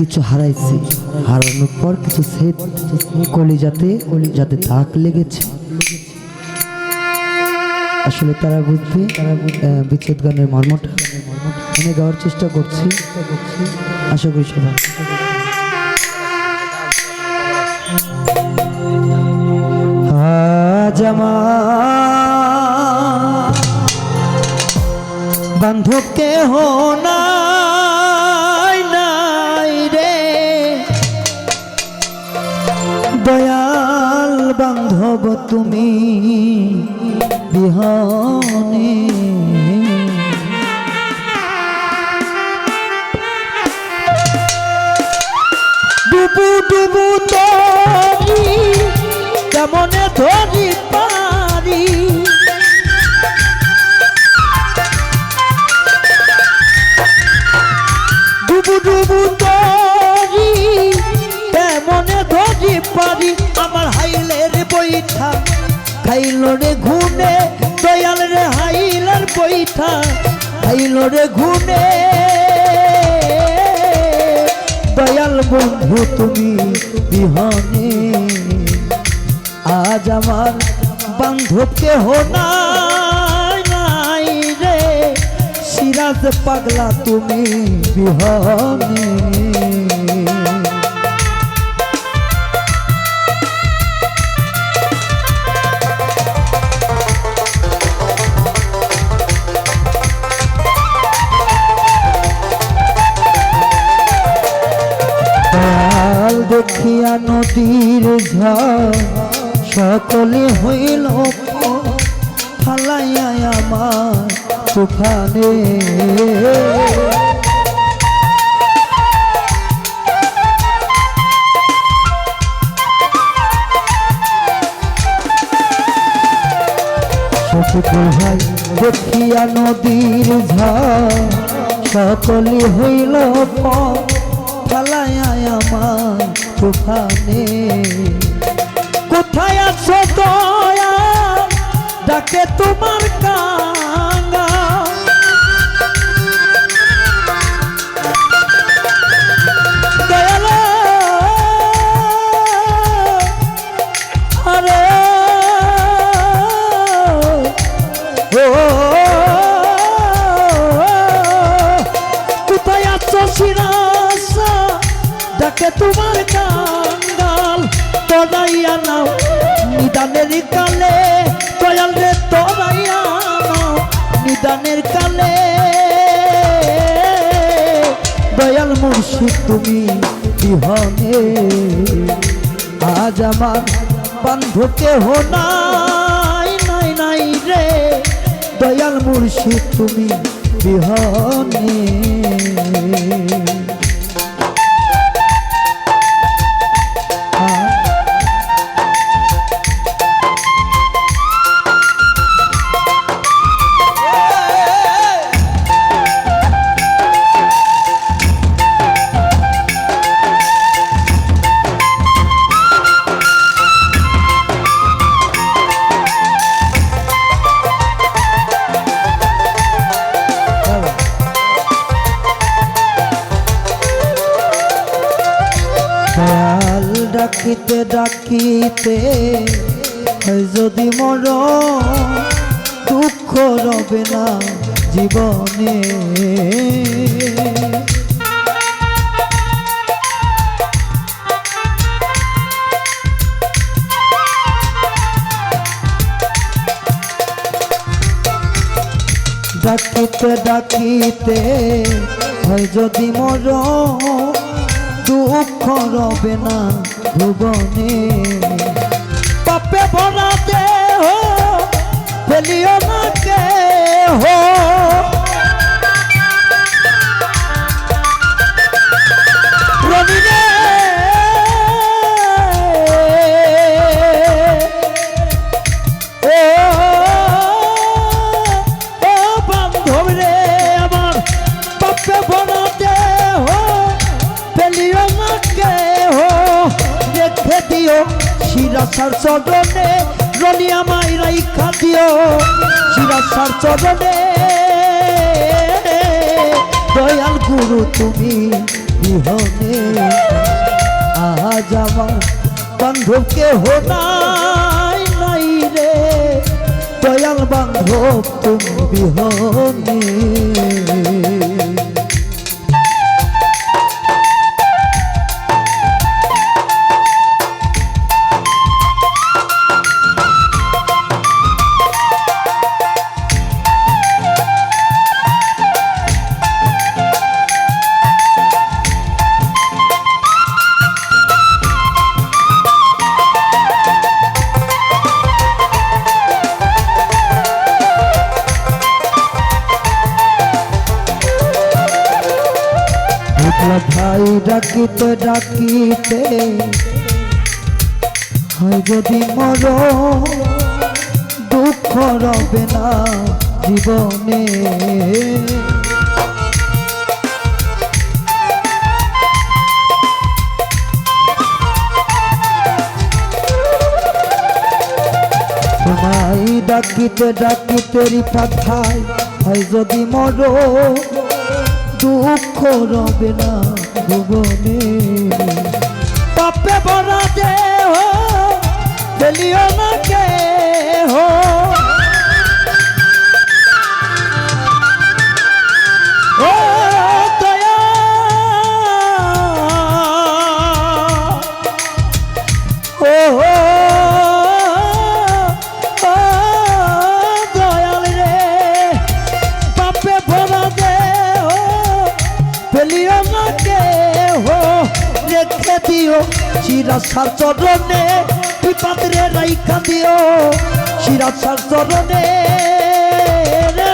কিছু হারাইছি, হারানোর পর কিছু সেট কলিজাতে দাগ লেগেছে। আসলে তারা বুঝবে বিচ্ছেদ গানের মর্মটা আমি গাওয়ার চেষ্টা করছি, আশা করি সবাই। আজ আমার বান্ধব কেহ নাই রে, দয়াল বান্ধব তুমি বিহনে। ডুবু ডুবু তরি কেমনে ধরি পারি, ডুবু ডুবু তরি কেমনে ধরি পারি। আমার হাইলের বৈঠা খাইল রে ঘুনে, দয়াল রে হাইলের বৈঠা খাইল রে ঘুনে। দয়াল বন্ধু তুমি বিহনে, আজ আমার বান্ধব কেহ নাই রে, সিরাজ পাগলা তুমি বিহনে। দেখিয়া নদীর ঝড় সকলে হইল ফালাইয়া আমার তুফানে। ভাই দেখিয়া নদীর ঝড় সকলে হইল ফালাইয়া আমার তুফানে। কোথায় আছো দয়া ডাকে তোমার কাঙ্গা, দয়াল আরে ও কোথায় আছো সিরাজ ডাকে তোমার কাঙ্গাল। তোরাইয়া নাও নিদানের কালে, দয়াল রে তোরাইয়া নাও নিদানের কালে। দয়াল মুর্শিদ তুমি বিহনে, আজ আমার বান্ধব কেহ নাই রে, দয়াল মুর্শিদ তুমি বিহনে। ডাকিতে ডাকিতে যদি মর দুঃখ রবে না জীবনে। ডাকিতে ডাকিতে যদি মর দুঃখ রবে না ভুবনে। পাপে ভরা দেহ ফেলিও না কেহ, রবি রে ও বান্ধব রে আমার, পাপে ভরা দেহ ফেলিও না কেহ। রেখে দিও শিরাসার চরণে, রনি আমায় রাইখা দিও শিরাসার চরণে। দয়াল গুরু তুমি বিহনে আজ আমার বান্ধব কেহ নাই নাই রে দয়াল বান্ধব তুমি বিহনে ভাই ডাকিতে ডাকিতে হয় যদি মর দুঃখ রবে না জীবনে তোমায় ডাকিতে ডাকিতে রিফাত ভাই হয় যদি মর দুঃখ রবে না ভুবনে পাপে ভরা দেহ ফেলিও না কেহ ও দয়া দয়াল রে পাপে ভরা দেহ ফেলিও না কেহ রেখে দিও শিরাসার চরণে বিপাত্রে রাইখা দিও শিরাসার চরণে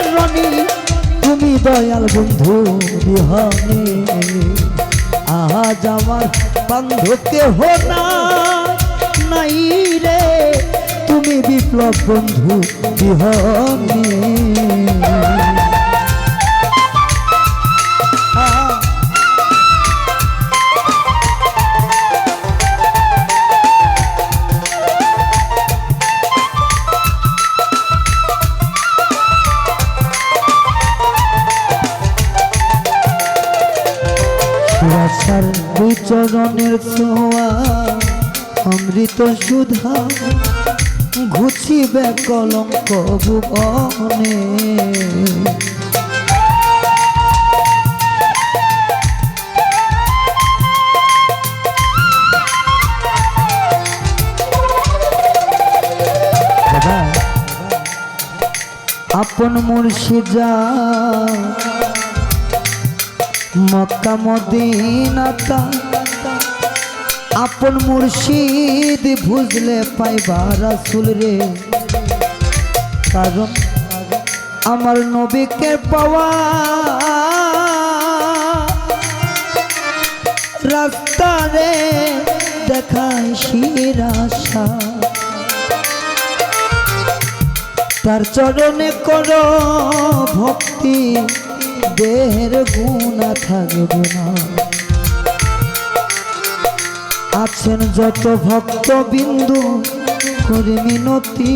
রনি তুমি দয়াল বন্ধু বিহনে আজ আমার বান্ধব কেহ নাই রে তুমি বিপ্লব বন্ধু বিহনে রাসার দুই চরণের ছোঁয়া অমৃত সুধা ঘুচিবে কলঙ্ক ভুবনে আপন মুর্শিদা মক্কা মদিনাতা আপন মুর্শিদ বুঝলে পাইবা রাসূল রে কারণ আমার নবীকে পাওয়া রাস্তা রে দেখায় শিরাশা তার চরণে করো ভক্তি দেহের গুণা থাকবে না আছেন যত ভক্ত বিন্দু করে মিনতি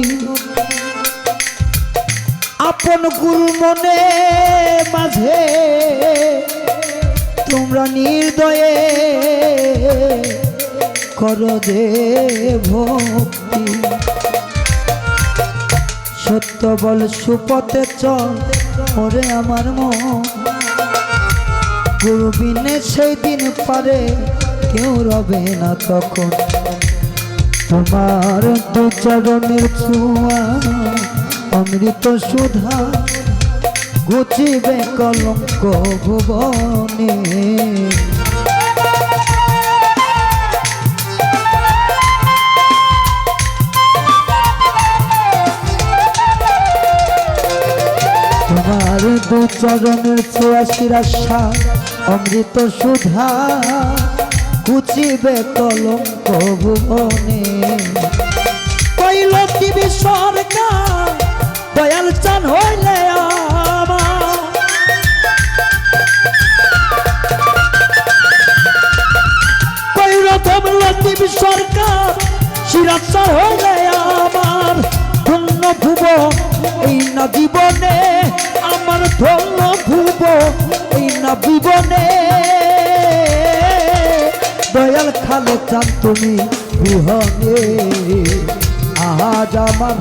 আপন গুরু মনে মাঝে তোমরা নির্দয়ে করো যে ভক্তি সত্য বল সুপথে চল ওরে আমার মন গুরু বিনে সেই দিন পারে কেউ রবে না তখন তোমার দু চরণের ছোঁয়া অমৃত সুধা ঘুচিবে কলঙ্ক ভুবনে তোমার দু চরণের ছোঁয়া শিরাশা অমৃত সুধা ঘুচিবে কলঙ্ক ভুবনে কইল টিভি সরকার দয়াল চান হইলে আমার কইল টিভি সরকার শিরাশা হইলে আমার ধন্য ভুব এই না জীবনে আমার ধন্য ভুব এই না জীবনে দয়াল খালে চান তুমি বিহনে আজ আমার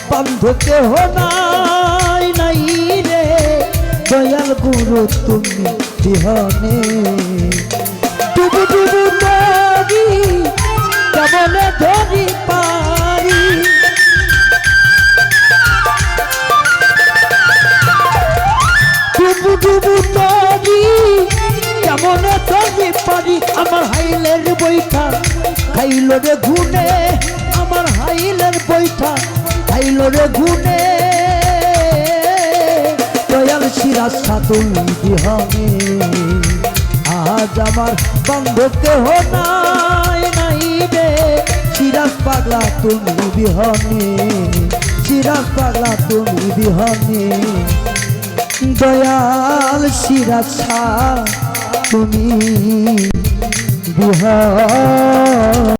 বন্ধু কেহ নাই নাই রে দয়াল গুরু তুমি বিহনে ডুবু ডুবু নদী কেমনে ধরি পারি ডুবু ডুবু নদী কেমনে ধরি পারি আমার হাইলের বৈঠা খাইল রে ঘুনে আমার হাইলের বৈঠা খাইল রে ঘুনে দয়াল সিরাজ সাতুল বিহনে আজ আমার বন্ধু কেহ নাই নাই রে সিরাজ পাগলা তুমি বিহনে সিরাজ পাগলা তুমি বিহনে দয়াল সিরাজ তুমি বিহনে